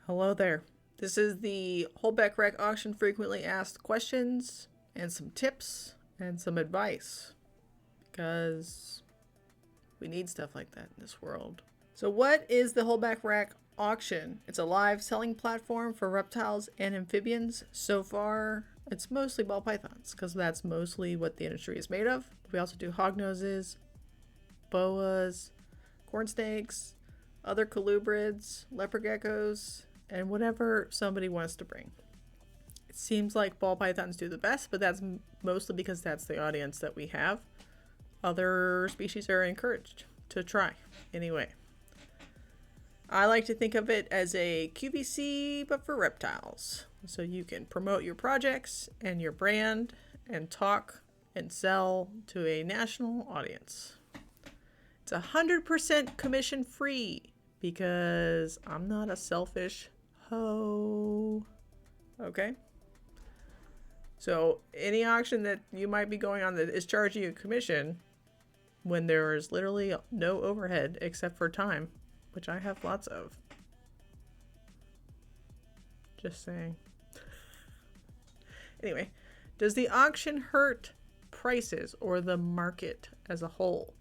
Hello there. This is the Holdback Rec Auction frequently asked questions and some tips and some advice because we need stuff like that in this world. So what is the Holdback Rec Auction? It's a live selling platform for reptiles and amphibians. So far, it's mostly ball pythons because that's mostly what the industry is made of. We also do hognoses, boas, corn snakes, other colubrids, leopard geckos, and whatever somebody wants to bring. It seems like ball pythons do the best, but that's mostly because that's the audience that we have. Other species are encouraged to try anyway. I like to think of it as a QVC, but for reptiles. So you can promote your projects and your brand and talk and sell to a national audience. It's 100% commission free because I'm not a selfish hoe. Okay? So any auction that you might be going on that is charging you a commission when there is literally no overhead except for time, which I have lots of. Just saying. Anyway, does the auction hurt prices or the market as a whole?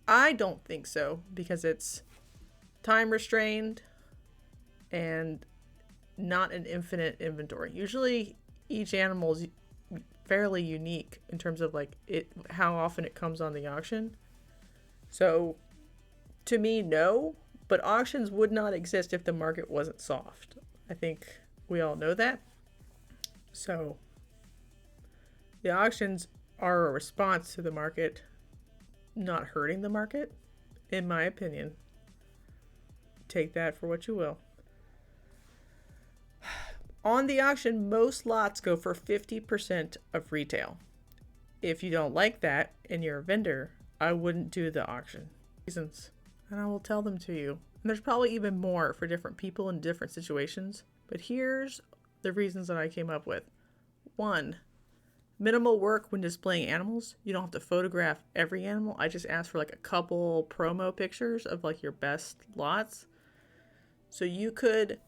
I don't think so because it's time restrained and not an infinite inventory. Usually each animal is fairly unique in terms of like how often it comes on the auction. So to me, no, but auctions would not exist if the market wasn't soft. I think we all know that. So the auctions are a response to the market, not hurting the market, in my opinion. Take that for what you will. On the auction, most lots go for 50% of retail. If you don't like that and you're a vendor, I wouldn't do the auction. Reasons, and I will tell them to you. And there's probably even more for different people in different situations, but here's the reasons that I came up with. 1, minimal work when displaying animals. You don't have to photograph every animal. I just asked for like a couple promo pictures of like your best lots. So you could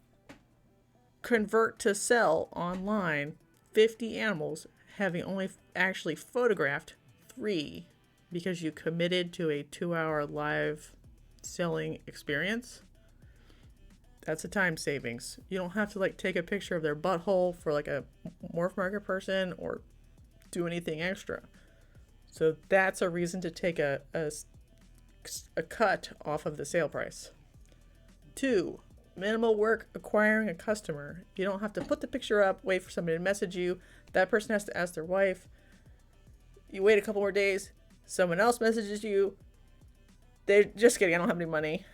convert to sell online 50 animals, having only actually photographed 3 because you committed to a 2-hour live selling experience. That's a time savings. You don't have to like take a picture of their butthole for like a morph market person or do anything extra. So that's a reason to take a cut off of the sale price. 2, minimal work acquiring a customer. You don't have to put the picture up, wait for somebody to message you. That person has to ask their wife. You wait a couple more days, someone else messages you. They're just kidding, I don't have any money.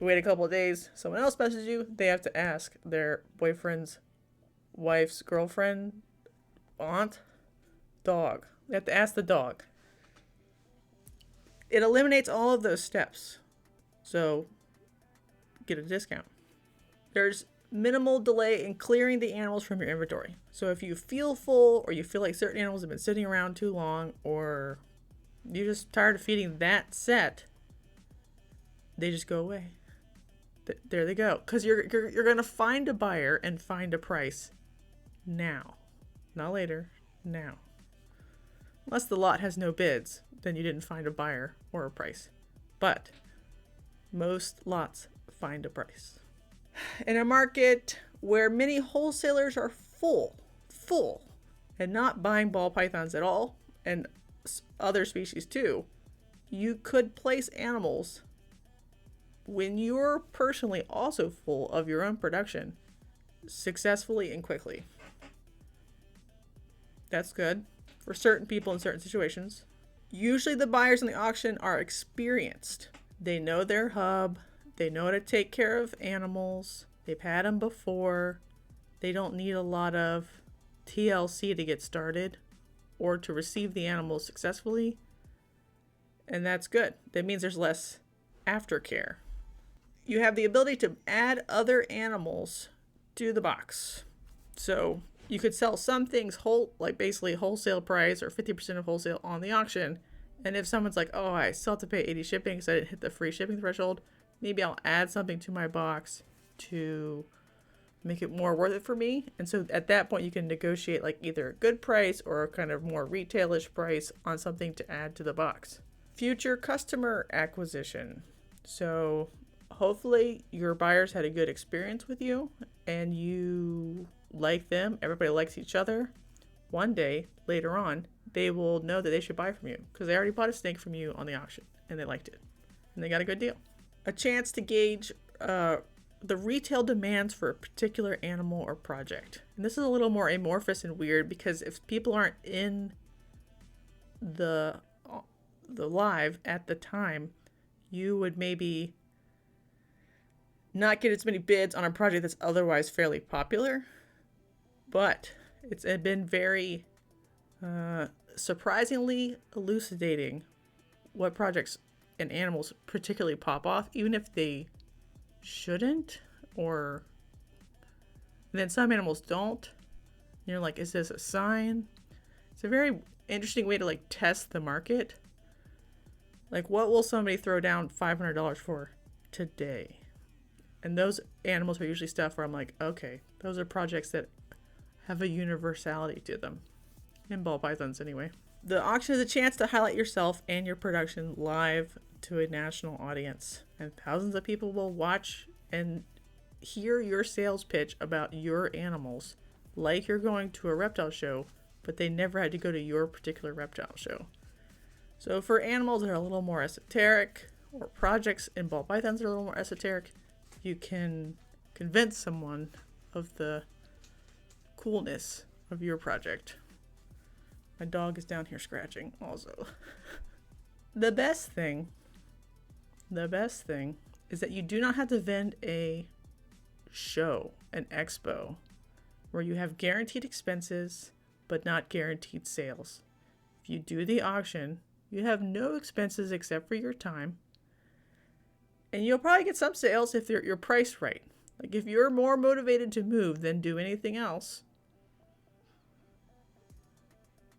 You wait a couple of days, someone else messages you. They have to ask their boyfriend's wife's girlfriend, aunt, dog. They have to ask the dog. It eliminates all of those steps. So get a discount. There's minimal delay in clearing the animals from your inventory. So if you feel full or you feel like certain animals have been sitting around too long or you're just tired of feeding that set, they just go away. There they go. Because you're going to find a buyer and find a price now. Not later. Now. Unless the lot has no bids, then you didn't find a buyer or a price. But most lots find a price. In a market where many wholesalers are full, and not buying ball pythons at all, and other species too, you could place animals when you're personally also full of your own production successfully and quickly. That's good for certain people in certain situations. Usually the buyers in the auction are experienced. They know their hub. They know how to take care of animals. They've had them before. They don't need a lot of TLC to get started or to receive the animals successfully. And that's good. That means there's less aftercare. You have the ability to add other animals to the box. So you could sell some things basically wholesale price or 50% of wholesale on the auction. And if someone's like, oh, I still have to pay 80 shipping because I didn't hit the free shipping threshold, maybe I'll add something to my box to make it more worth it for me. And so at that point, you can negotiate like either a good price or a kind of more retailish price on something to add to the box. Future customer acquisition. So hopefully your buyers had a good experience with you and you like them. Everybody likes each other. One day later on, they will know that they should buy from you because they already bought a snake from you on the auction and they liked it and they got a good deal. A chance to gauge the retail demands for a particular animal or project. And this is a little more amorphous and weird because if people aren't in the live at the time, you would maybe not get as many bids on a project that's otherwise fairly popular. But it's been very surprisingly elucidating what projects and animals particularly pop off, even if they shouldn't, or then some animals don't. You're like, is this a sign? It's a very interesting way to like test the market. Like, what will somebody throw down $500 for today? And those animals are usually stuff where I'm like, okay, those are projects that have a universality to them. In ball pythons anyway. The auction is a chance to highlight yourself and your production live to a national audience. And thousands of people will watch and hear your sales pitch about your animals like you're going to a reptile show, but they never had to go to your particular reptile show. So for animals that are a little more esoteric, or projects in ball pythons that are a little more esoteric, you can convince someone of the coolness of your project. My dog is down here scratching also. The best thing is that you do not have to vend a show, an expo, where you have guaranteed expenses but not guaranteed sales. If you do the auction, you have no expenses except for your time. And you'll probably get some sales if you're priced right. Like if you're more motivated to move than do anything else,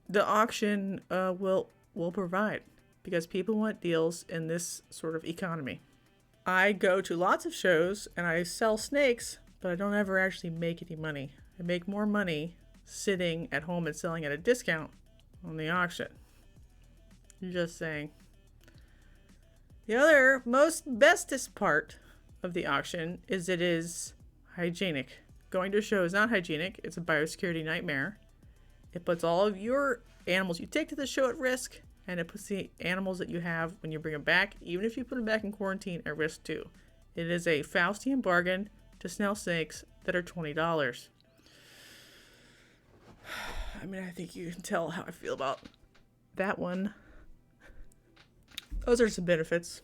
the auction will provide, because people want deals in this sort of economy. I go to lots of shows and I sell snakes, but I don't ever actually make any money. I make more money sitting at home and selling at a discount on the auction. I'm just saying. The other bestest part of the auction is it is hygienic. Going to a show is not hygienic. It's a biosecurity nightmare. It puts all of your animals you take to the show at risk, and it puts the animals that you have when you bring them back, even if you put them back in quarantine, at risk too. It is a Faustian bargain to sell snakes that are $20. I mean, I think you can tell how I feel about that one. Those are some benefits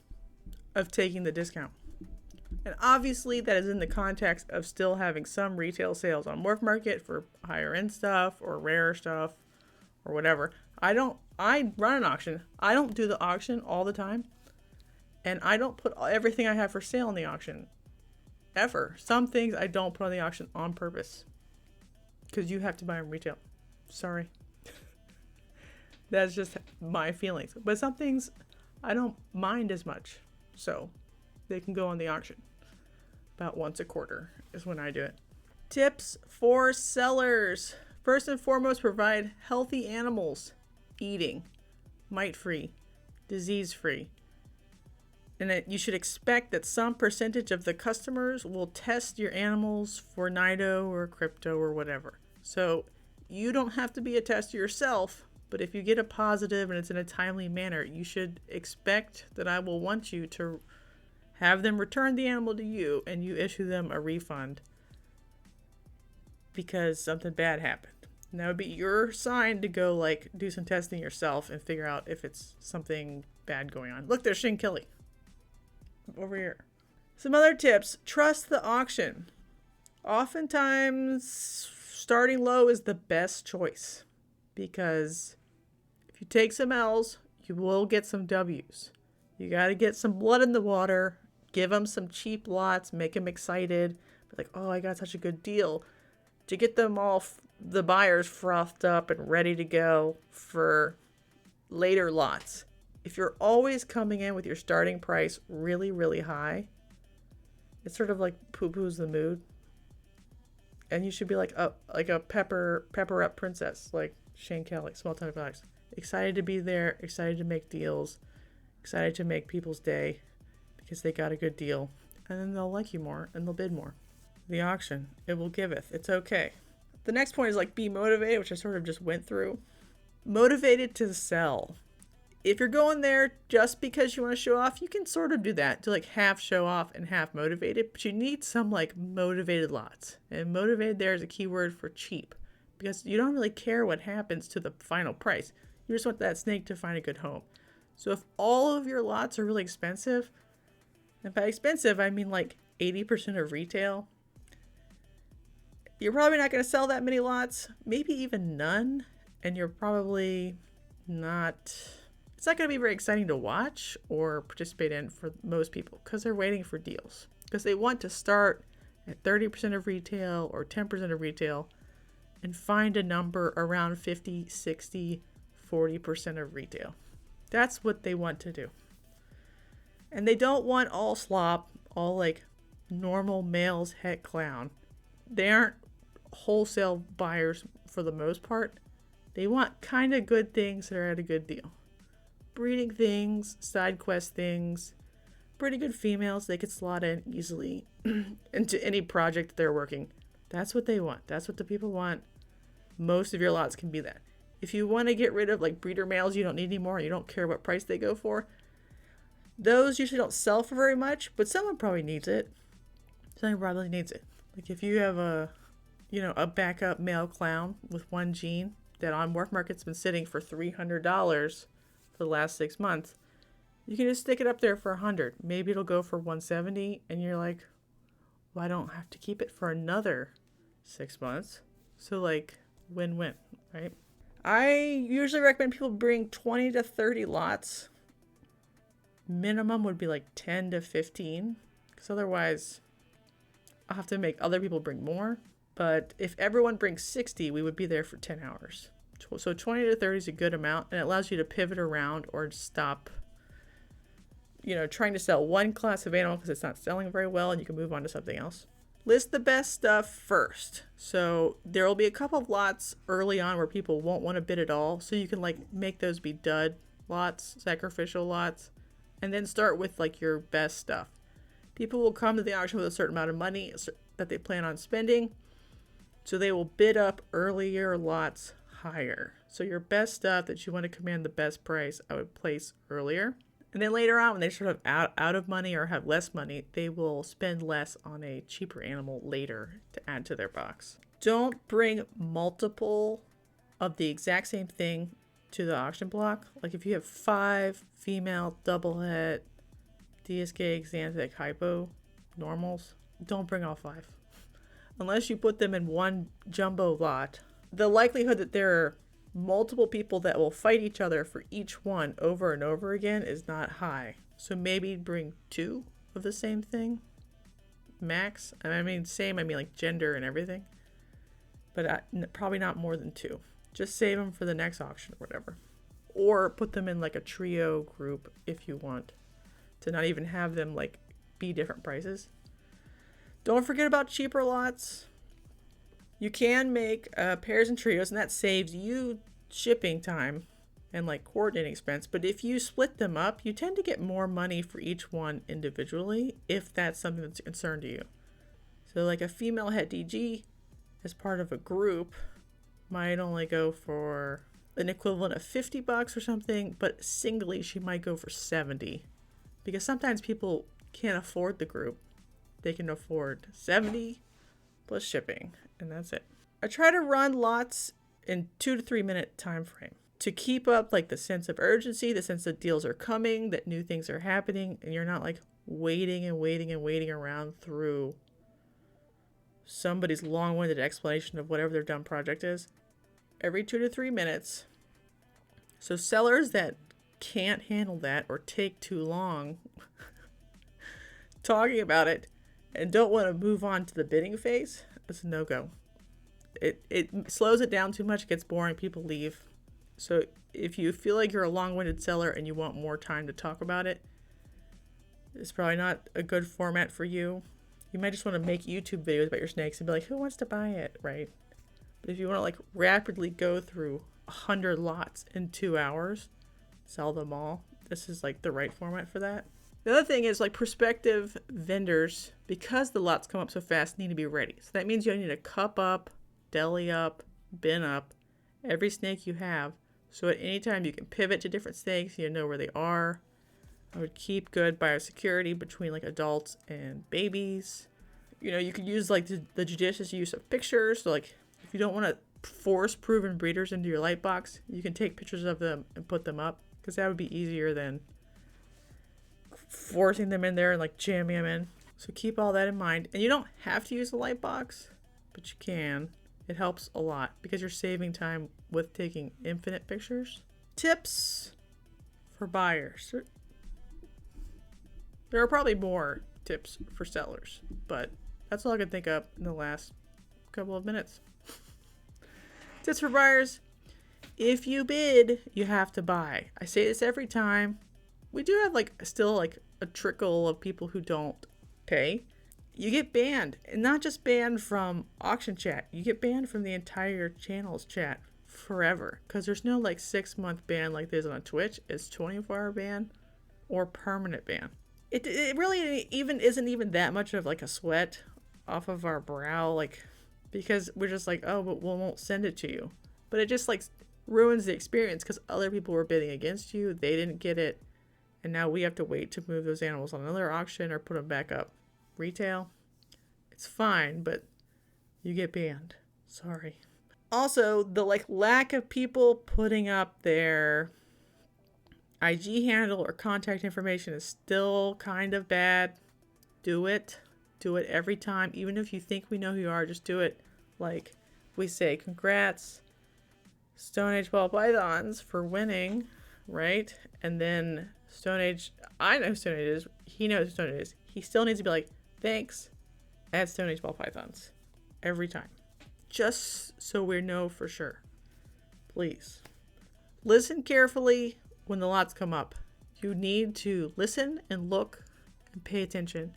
of taking the discount. And obviously that is in the context of still having some retail sales on Morph Market for higher end stuff or rare stuff or whatever. I run an auction. I don't do the auction all the time. And I don't put everything I have for sale on the auction. Ever. Some things I don't put on the auction on purpose. Because you have to buy them retail. Sorry. That's just my feelings. But some things I don't mind as much. So they can go on the auction. About once a quarter is when I do it. Tips for sellers. First and foremost, provide healthy animals. Eating. Mite-free. Disease-free. And that you should expect that some percentage of the customers will test your animals for Nido or crypto or whatever. So you don't have to be a tester yourself, but if you get a positive and it's in a timely manner, you should expect that I will want you to have them return the animal to you and you issue them a refund because something bad happened. And that would be your sign to go like do some testing yourself and figure out if it's something bad going on. Look, there's Kelley over here. Some other tips. Trust the auction. Oftentimes starting low is the best choice because if you take some L's, you will get some W's. You got to get some blood in the water, give them some cheap lots, make them excited. Be like, oh, I got such a good deal. To get them all, the buyers frothed up and ready to go for later lots. If you're always coming in with your starting price really, really high, It sort of like poo-poos the mood. And you should be like a pepper up princess, like Shane Kelley, Small Time Advice. Excited to be there, excited to make deals, excited to make people's day because they got a good deal. And then they'll like you more and they'll bid more. The auction, it will giveth. It's okay. The next point is like be motivated, which I sort of just went through. Motivated to sell. If you're going there just because you want to show off, you can sort of do that. To like half show off and half motivated. But you need some like motivated lots. And motivated there is a key word for cheap. Because you don't really care what happens to the final price. You just want that snake to find a good home. So if all of your lots are really expensive, and by expensive I mean like 80% of retail, you're probably not going to sell that many lots. Maybe even none. And you're probably not... It's not going to be very exciting to watch or participate in for most people because they're waiting for deals. Because they want to start at 30% of retail or 10% of retail and find a number around 50, 60, 40% of retail. That's what they want to do. And they don't want all slop, all like normal males het clown. They aren't wholesale buyers for the most part. They want kind of good things that are at a good deal. Breeding things, side quest things, pretty good females they could slot in easily into any project they're working. That's what they want. That's what the people want. Most of your lots can be that. If you want to get rid of like breeder males you don't need anymore, you don't care what price they go for, those usually don't sell for very much, but someone probably needs it. Someone probably needs it. Like if you have a backup male clown with one gene that on Work Market's been sitting for $300 for the last 6 months, you can just stick it up there for $100. Maybe it'll go for $170, and you're like, well, I don't have to keep it for another 6 months. So like win-win, right? I usually recommend people bring 20 to 30 lots. Minimum would be like 10 to 15, because otherwise I'll have to make other people bring more. But if everyone brings 60, we would be there for 10 hours. So 20 to 30 is a good amount, and it allows you to pivot around or stop, trying to sell one class of animal because it's not selling very well, and you can move on to something else. List the best stuff first. So there will be a couple of lots early on where people won't want to bid at all. So you can like make those be dud lots, sacrificial lots, and then start with like your best stuff. People will come to the auction with a certain amount of money that they plan on spending. So they will bid up earlier lots higher. So your best stuff that you want to command the best price, I would place earlier. And then later on, when they're sort of out of money or have less money, they will spend less on a cheaper animal later to add to their box. Don't bring multiple of the exact same thing to the auction block. Like if you have 5 female double het DSK Xanthic hypo normals, don't bring all 5. Unless you put them in one jumbo lot. The likelihood that there are multiple people that will fight each other for each one over and over again is not high. So maybe bring 2 of the same thing max. And I mean like gender and everything, but probably not more than 2. Just save them for the next auction or whatever, or put them in like a trio group if you want to not even have them like be different prices. Don't forget about cheaper lots. You can make pairs and trios, and that saves you shipping time and like coordinating expense. But if you split them up, you tend to get more money for each one individually if that's something that's a concern to you. So like a female het DG as part of a group might only go for an equivalent of $50 or something, but singly she might go for $70, because sometimes people can't afford the group. They can afford $70 plus shipping, and that's it. I try to run lots in 2 to 3 minute time frame to keep up like the sense of urgency, the sense that deals are coming, that new things are happening, and you're not like waiting around through somebody's long-winded explanation of whatever their dumb project is. Every 2 to 3 minutes. So sellers that can't handle that or take too long talking about it and don't want to move on to the bidding phase, it's a no-go. It slows it down too much, it gets boring, people leave. So if you feel like you're a long-winded seller and you want more time to talk about it, it's probably not a good format for you. You might just want to make YouTube videos about your snakes and be like, who wants to buy it, right? But if you want to like rapidly go through 100 lots in 2 hours, sell them all, this is like the right format for that. The other thing is like prospective vendors, because the lots come up so fast, need to be ready. So that means you need to cup up, deli up, bin up every snake you have. So at any time you can pivot to different snakes, you know where they are. I would keep good biosecurity between like adults and babies. You know, you could use like the judicious use of pictures. So like if you don't want to force proven breeders into your light box, you can take pictures of them and put them up, because that would be easier than forcing them in there and like jamming them in. So keep all that in mind. And you don't have to use a light box, but you can. It helps a lot because you're saving time with taking infinite pictures. Tips for buyers. There are probably more tips for sellers, but that's all I could think of in the last couple of minutes. Tips for buyers. If you bid, you have to buy. I say this every time. We do have like still like a trickle of people who don't pay. You get banned, and not just banned from auction chat. You get banned from the entire channel's chat forever, because there's no like 6-month ban like there's on Twitch. It's 24-hour ban or permanent ban. It really isn't even that much of like a sweat off of our brow, like, because we're just like, oh, but we won't send it to you. But it just like ruins the experience, because other people were bidding against you. They didn't get it. And now we have to wait to move those animals on another auction or put them back up retail. It's fine, but you get banned. Sorry. Also, the like lack of people putting up their IG handle or contact information is still kind of bad. Do it. Do it every time. Even if you think we know who you are, just do it. Like we say, congrats, Stoneage Ball Pythons, for winning, right? And then Stoneage, I know who Stoneage is. He knows who Stoneage is. He still needs to be like, thanks, at Stoneage Ball Pythons. Every time. Just so we know for sure. Please. Listen carefully when the lots come up. You need to listen and look and pay attention.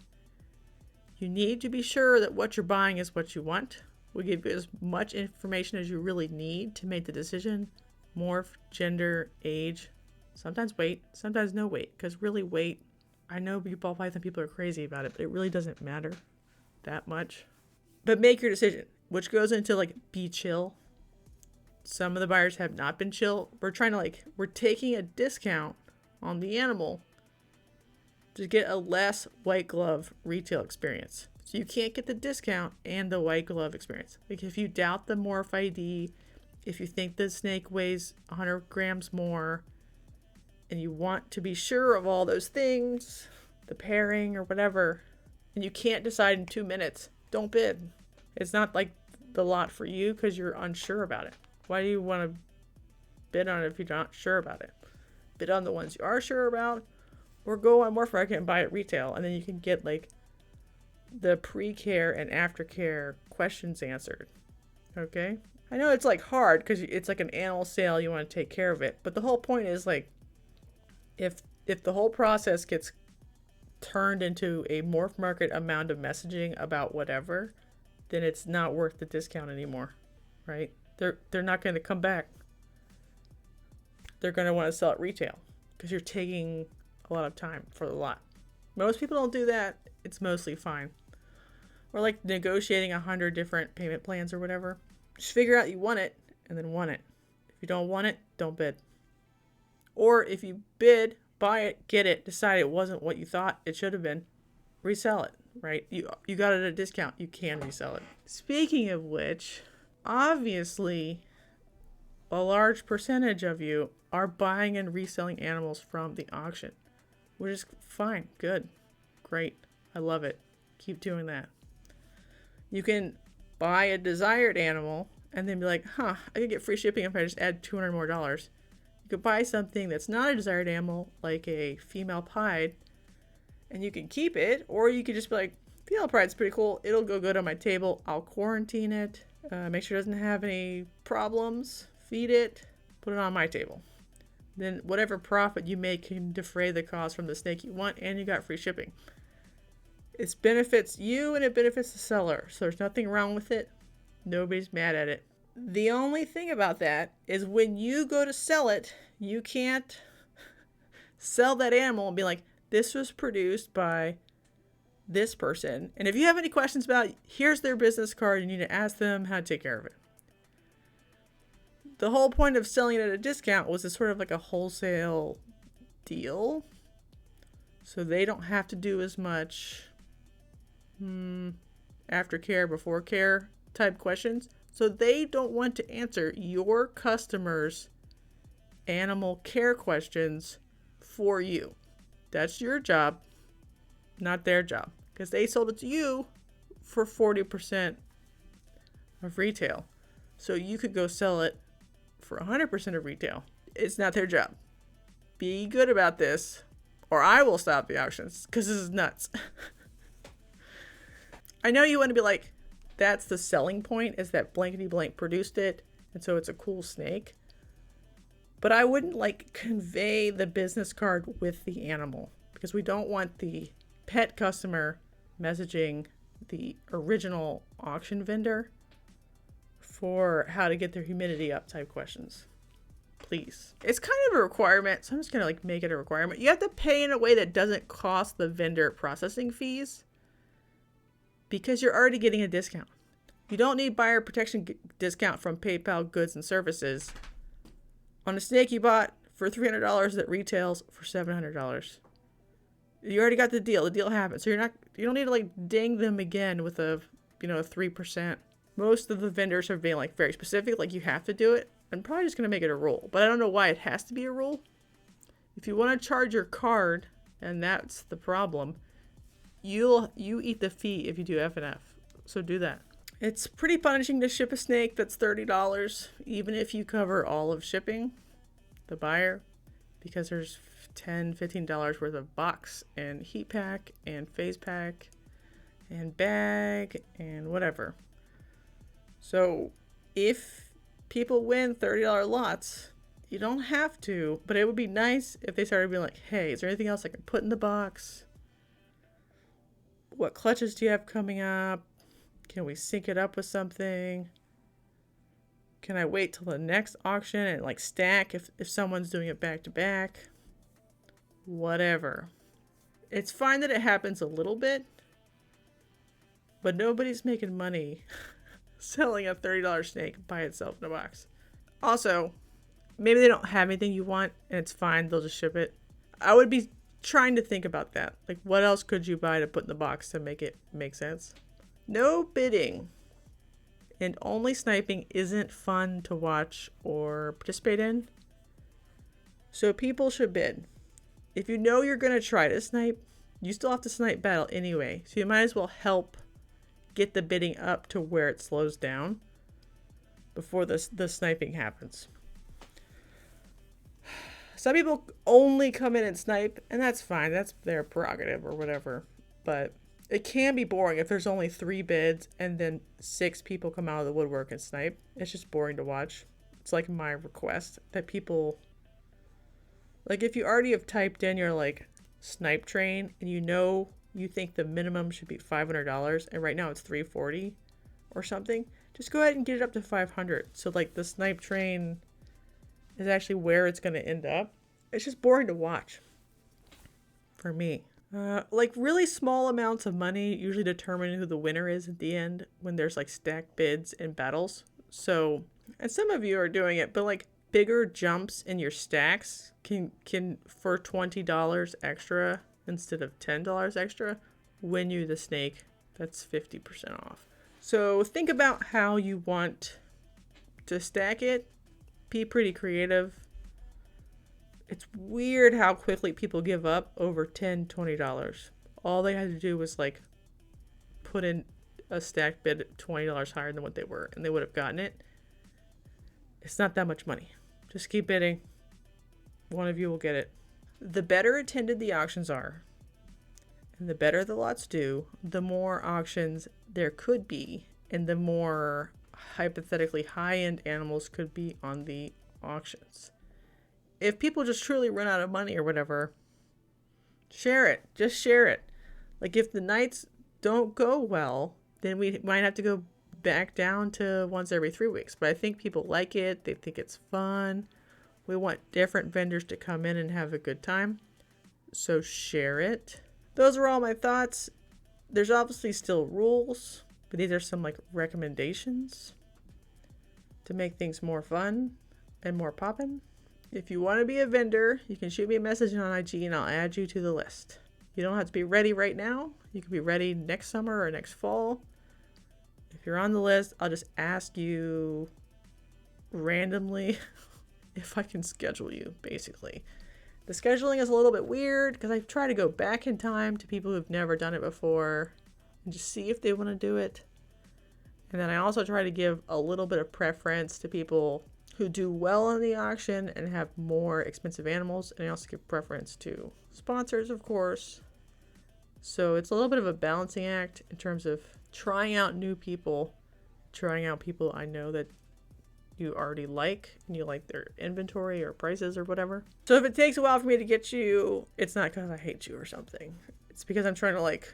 You need to be sure that what you're buying is what you want. We'll give you as much information as you really need to make the decision. Morph, gender, age. Sometimes weight, sometimes no weight. Because really weight, I know ball python people are crazy about it, but it really doesn't matter that much. But make your decision, which goes into like be chill. Some of the buyers have not been chill. We're taking a discount on the animal to get a less white glove retail experience. So you can't get the discount and the white glove experience. Like if you doubt the Morph ID, if you think the snake weighs 100 grams more, and you want to be sure of all those things, the pairing or whatever, and you can't decide in 2 minutes, don't bid. It's not like the lot for you because you're unsure about it. Why do you want to bid on it if you're not sure about it? Bid on the ones you are sure about, or go on Morph and buy it retail, and then you can get like the pre-care and aftercare questions answered. Okay? I know it's like hard because it's like an animal sale, you want to take care of it, but the whole point is like, if the whole process gets turned into a Morph Market amount of messaging about whatever, then it's not worth the discount anymore, right? They're not going to come back. They're going to want to sell it retail because you're taking a lot of time for the lot. Most people don't do that. It's mostly fine. Or like negotiating 100 different payment plans or whatever. Just figure out you want it and then want it. If you don't want it, don't bid. Or if you bid, buy it, get it, decide it wasn't what you thought it should have been, resell it, right? You got it at a discount. You can resell it. Speaking of which, obviously, a large percentage of you are buying and reselling animals from the auction, which is fine, good, great. I love it. Keep doing that. You can buy a desired animal and then be like, I could get free shipping if I just add $200 more. You could buy something that's not a desired animal, like a female pied, and you can keep it, or you could just be like, female pied's pretty cool. It'll go good on my table. I'll quarantine it, make sure it doesn't have any problems, feed it, put it on my table. Then whatever profit you make can defray the cost from the snake you want, and you got free shipping. It benefits you and it benefits the seller. So there's nothing wrong with it. Nobody's mad at it. The only thing about that is when you go to sell it, you can't sell that animal and be like, this was produced by this person. And if you have any questions about it, here's their business card. You need to ask them how to take care of it. The whole point of selling it at a discount was it's sort of like a wholesale deal. So they don't have to do as much aftercare, before care type questions. So they don't want to answer your customers' animal care questions for you. That's your job, not their job. Because they sold it to you for 40% of retail. So you could go sell it for 100% of retail. It's not their job. Be good about this, or I will stop the auctions, because this is nuts. I know you want to be like, that's the selling point, is that blankety blank produced it, and so it's a cool snake. But I wouldn't like convey the business card with the animal, because we don't want the pet customer messaging the original auction vendor for how to get their humidity up type questions. Please. It's kind of a requirement, so I'm just going to like make it a requirement. You have to pay in a way that doesn't cost the vendor processing fees, because you're already getting a discount. You don't need buyer protection discount from PayPal Goods and Services on a snake you bought for $300 that retails for $700. You already got the deal. The deal happened. So you don't need to like ding them again with a 3%. Most of the vendors are being like very specific, like you have to do it. I'm probably just gonna make it a rule, but I don't know why it has to be a rule. If you want to charge your card, and that's the problem, you eat the fee if you do F&F. So do that. It's pretty punishing to ship a snake that's $30, even if you cover all of shipping, the buyer, because there's $10, $15 worth of box and heat pack and phase pack and bag and whatever. So if people win $30 lots, you don't have to, but it would be nice if they started being like, hey, is there anything else I can put in the box? What clutches do you have coming up? Can we sync it up with something? Can I wait till the next auction and like stack if someone's doing it back to back? Whatever. It's fine that it happens a little bit, but nobody's making money selling a $30 snake by itself in a box. Also, maybe they don't have anything you want and it's fine, they'll just ship it. I would be trying to think about that. Like, what else could you buy to put in the box to make it make sense? No bidding and only sniping isn't fun to watch or participate in. So people should bid. If you know you're going to try to snipe, you still have to snipe battle anyway. So you might as well help get the bidding up to where it slows down before the sniping happens. Some people only come in and snipe, and that's fine. That's their prerogative or whatever. But it can be boring if there's only 3 bids and then 6 people come out of the woodwork and snipe. It's just boring to watch. It's like my request that people, like if you already have typed in your like snipe train and you think the minimum should be $500 and right now it's $340 or something, just go ahead and get it up to $500. So like the snipe train is actually where it's going to end up. It's just boring to watch for me. Like really small amounts of money usually determine who the winner is at the end when there's like stacked bids and battles. So, and some of you are doing it, but like bigger jumps in your stacks can for $20 extra instead of $10 extra win you the snake. That's 50% off. So think about how you want to stack it. Be pretty creative. It's weird how quickly people give up over $10, $20. All they had to do was like put in a stack bid at $20 higher than what they were, and they would have gotten it. It's not that much money. Just keep bidding. One of you will get it. The better attended the auctions are, and the better the lots do, the more auctions there could be, and the more hypothetically high-end animals could be on the auctions. If people just truly run out of money or whatever, share it. Just share it. Like if the nights don't go well, then we might have to go back down to once every 3 weeks. But I think people like it. They think it's fun. We want different vendors to come in and have a good time. So share it. Those are all my thoughts. There's obviously still rules, but these are some like recommendations to make things more fun and more poppin'. If you want to be a vendor, you can shoot me a message on IG and I'll add you to the list. You don't have to be ready right now. You can be ready next summer or next fall. If you're on the list, I'll just ask you randomly if I can schedule you, basically. The scheduling is a little bit weird because I try to go back in time to people who've never done it before and just see if they want to do it. And then I also try to give a little bit of preference to people who do well on the auction and have more expensive animals. And I also give preference to sponsors, of course. So it's a little bit of a balancing act in terms of trying out new people, trying out people I know that you already like and you like their inventory or prices or whatever. So if it takes a while for me to get you, it's not because I hate you or something. It's because I'm trying to like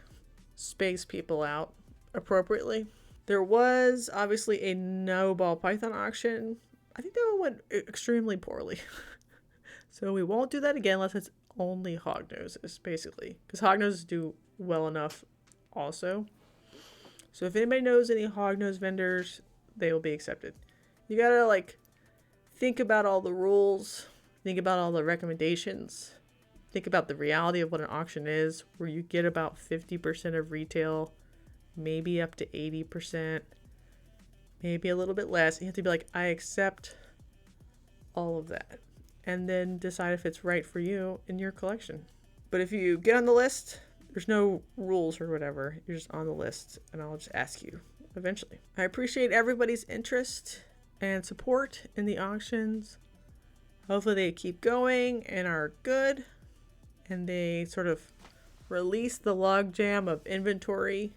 space people out appropriately. There was obviously a no ball python auction. I think that one went extremely poorly. So we won't do that again unless it's only hognoses, basically. Because hognoses do well enough also. So if anybody knows any hognose vendors, they will be accepted. You gotta like think about all the rules, think about all the recommendations, think about the reality of what an auction is, where you get about 50% of retail, maybe up to 80%, maybe a little bit less. You have to be like, I accept all of that. And then decide if it's right for you in your collection. But if you get on the list, there's no rules or whatever. You're just on the list and I'll just ask you eventually. I appreciate everybody's interest and support in the auctions. Hopefully they keep going and are good. And they sort of release the logjam of inventory.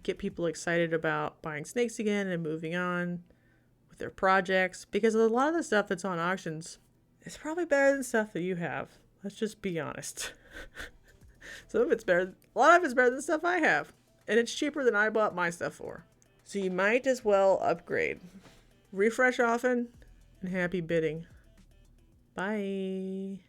Get people excited about buying snakes again and moving on with their projects. Because a lot of the stuff that's on auctions, it's probably better than stuff that you have. Let's just be honest. Some of it's better. A lot of it's better than stuff I have. And it's cheaper than I bought my stuff for. So you might as well upgrade. Refresh often and happy bidding. Bye.